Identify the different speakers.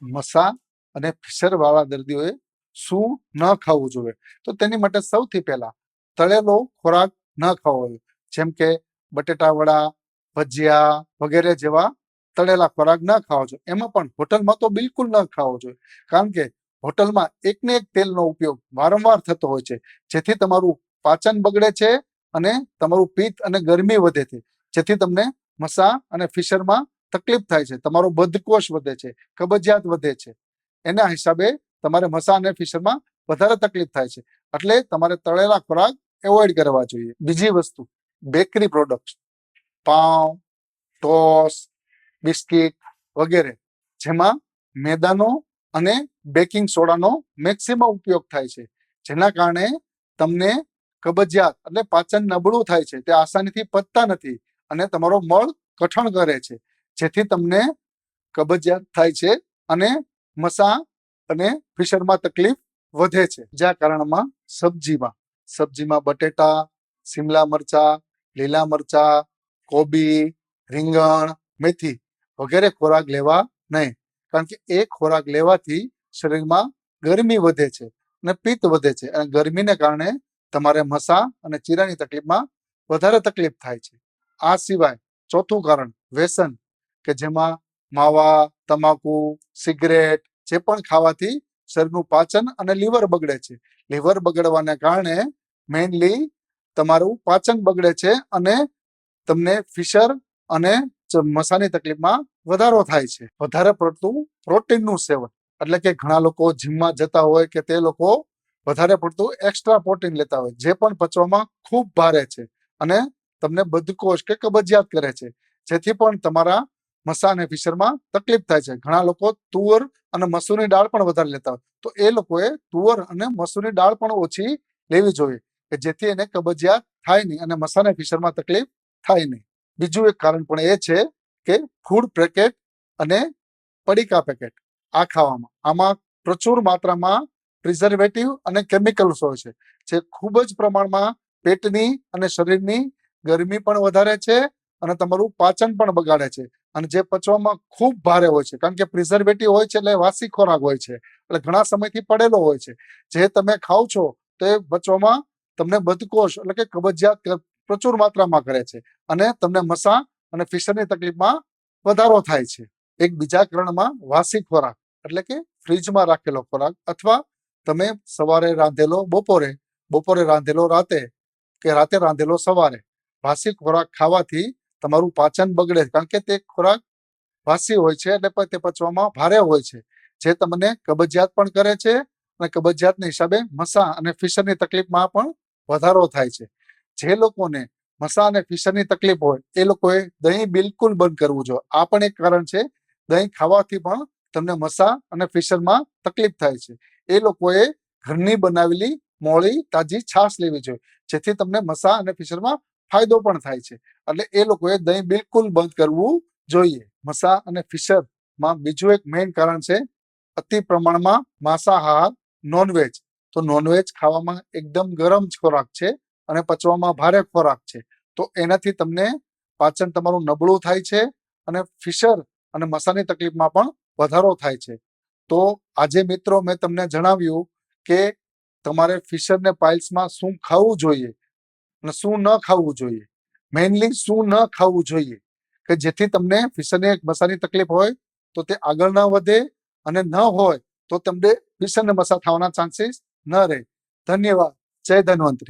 Speaker 1: મસા અને ફિશર વાળા દર્દીઓએ શું ન ખાવું જોઈએ? તો તેની માટે સૌથી પહેલા તળેલો ખોરાક ન ખાવો જોઈએ, જેમ કે બટેટા વડા, ભજીયા વગેરે જેવા તળેલા ખોરાક ન ખાવો જોઈએ. એમાં પણ હોટલમાં તો બિલકુલ ન ખાવો જોઈએ, કારણ કે હોટલમાં એકને એક તેલનો ઉપયોગ વારંવાર થતો હોય છે, જેથી તમારું પાચન બગડે છે અને તમારું પિત્ત અને ગરમી વધે છે, જેથી તમને મસા અને ફિશરમાં તકલીફ થાય છે, તમારો બદકોષ વધે છે, કબજિયાત વધે છે. એના હિસાબે તમારે મસા અને ફિશરમાં વધારે તકલીફ થાય છે, એટલે તમારે તળેલા ખોરાક એવોઇડ કરવા જોઈએ. બીજી વસ્તુ, બેકરી પ્રોડક્ટ, પાઉં, ટોસ્ટ, બિસ્કિટ વગેરે, જેમાં મેદાનો અને બેકિંગ સોડાનો મેક્સિમમ ઉપયોગ થાય છે, જેના કારણે તમને કબજિયાત એટલે પાચન નબળું થાય છે, તે આસાનીથી પચતા નથી અને તમારો મળ કઠણ કરે છે, જેથી તમને કબજિયાત થાય છે અને મસા અને ફિશરમાં તકલીફ વધે છે. જ્યાં કારણમાં સબ્જીમાં બટેટા, શિમલા મરચા, લીલા મરચા, કોબી, રીંગણ, મેથી વગેરે ખોરાક લેવા નહીં, કારણ કે એ ખોરાક લેવાથી શરીરમાં ગરમી વધે છે અને પિત્ત વધે છે, અને ગરમીને કારણે તમારે મસા અને ચીરાની તકલીફમાં વધારે તકલીફ થાય છે. આ સિવાય ચોથું કારણ વ્યસન, કે જેમાં માવા, તમાકુ, સિગરેટ જે પણ ખાવાથી શરીરનું પાચન અને લીવર બગડે છે. લીવર બગડવાને કારણે મેઇનલી તમારું પાચન બગડે છે અને તમને ફિશર અને મસાની તકલીફમાં વધારો થાય છે. વધારે પડતું પ્રોટીનનું સેવન, એટલે કે ઘણા લોકો જીમમાં જતા હોય કે તે લોકો વધારે પડતું એક્સ્ટ્રા પ્રોટીન લેતા હોય, જે પણ પચવામાં ખૂબ ભારે છે અને તમને બદકોષ કે કબજિયાત કરે છે, જેથી પણ તમારા મસા અને ફિશરમાં તકલીફ થાય છે. ઘણા લોકો તુવર અને મસૂરની દાળ પણ વધારે લેતા હોય, તો એ લોકોએ તુવર અને મસૂરની દાળ પણ ઓછી લેવી જોઈએ, કે જેથી એને કબજિયાત થાય નહીં અને મસા અને ફિશરમાં તકલીફ થાય નહીં. બીજું એક કારણ પણ એ છે કે ફૂડ પેકેટ અને પડીકા પેકેટ આ ખાવામાં, આમાં પ્રચુર માત્રામાં પ્રિઝર્વેટિવ અને કેમિકલ્સ હોય છે, જે ખૂબ જ પ્રમાણમાં પેટની અને શરીરની ગરમી પણ વધારે છે અને તમારું પાચન પણ બગાડે છે, અને જે પચવામાં ખૂબ ભારે હોય છે, કારણ કે પ્રિઝર્વેટિવ હોય છે એટલે વાસી ખોરાક હોય છે, એટલે ઘણા સમયથી પડેલો હોય છે. જે તમે ખાવ છો તે પચવામાં તમને બદકોષ એટલે કે કબજિયાત પ્રચુર માત્રામાં કરે છે અને તમને મસા અને ફિશરની તકલીફમાં વધારો થાય છે. એક બીજા કારણમાં વાસી ખોરાક, એટલે કે ફ્રીજમાં રાખેલો ખોરાક, અથવા તમે સવારે રાંધેલો બપોરે રાંધેલો રાતે કે રાતે રાંધેલો સવારે, વાસી ખોરાક ખાવાથી તમારું પાચન બગડે, કારણ કે તે ખોરાક વાસી હોય છે એટલે તે પચવામાં ભારે હોય છે, જે તમને કબજિયાત પણ કરે છે અને કબજિયાતના હિસાબે મસા અને ફિશરની તકલીફમાં પણ વધારો થાય છે. જે લોકોને મસા અને ફિશરની તકલીફ હોય એ લોકોએ દહીં બિલકુલ બંધ કરવું જોઈએ. આ પણ એક કારણ છે, દહીં ખાવાથી પણ તમને મસા અને ફિશરમાં તકલીફ થાય છે. એ લોકોએ ઘરની બનાવેલી મોળી તાજી છાશ લેવી જોઈએ, જેથી તમને મસા અને ફિશરમાં ફાયદો પણ થાય છે. એટલે એ લોકોએ દહીં બિલકુલ બંધ કરવું જોઈએ. મસા અને ફિશરમાં બીજું એક મેઇન કારણ છે અતિ પ્રમાણમાં માંસાહાર, નોનવેજ. તો નોનવેજ ખાવામાં એકદમ ગરમ ખોરાક છે અને પચવામાં ભારે ખોરાક છે, તો એનાથી તમને પાચન તમારું નબળું થાય છે અને ફિશર અને મસાની તકલીફમાં પણ વધારો થાય છે. તો આજે મિત્રો મેં તમને જણાવ્યું કે તમારે ફિશર ને પાઇલ્સમાં શું ખાવું જોઈએ અને શું ન ખાવું જોઈએ. મેઇનલી શું ન ખાવું જોઈએ, કે જેથી તમને ફિશર ને મસાની તકલીફ હોય તો તે આગળ ન વધે, અને ન હોય તો તમને ફિશર ને મસા થવાના ચાન્સીસ ન રહે. ધન્યવાદ. જય ધન્વંતરી.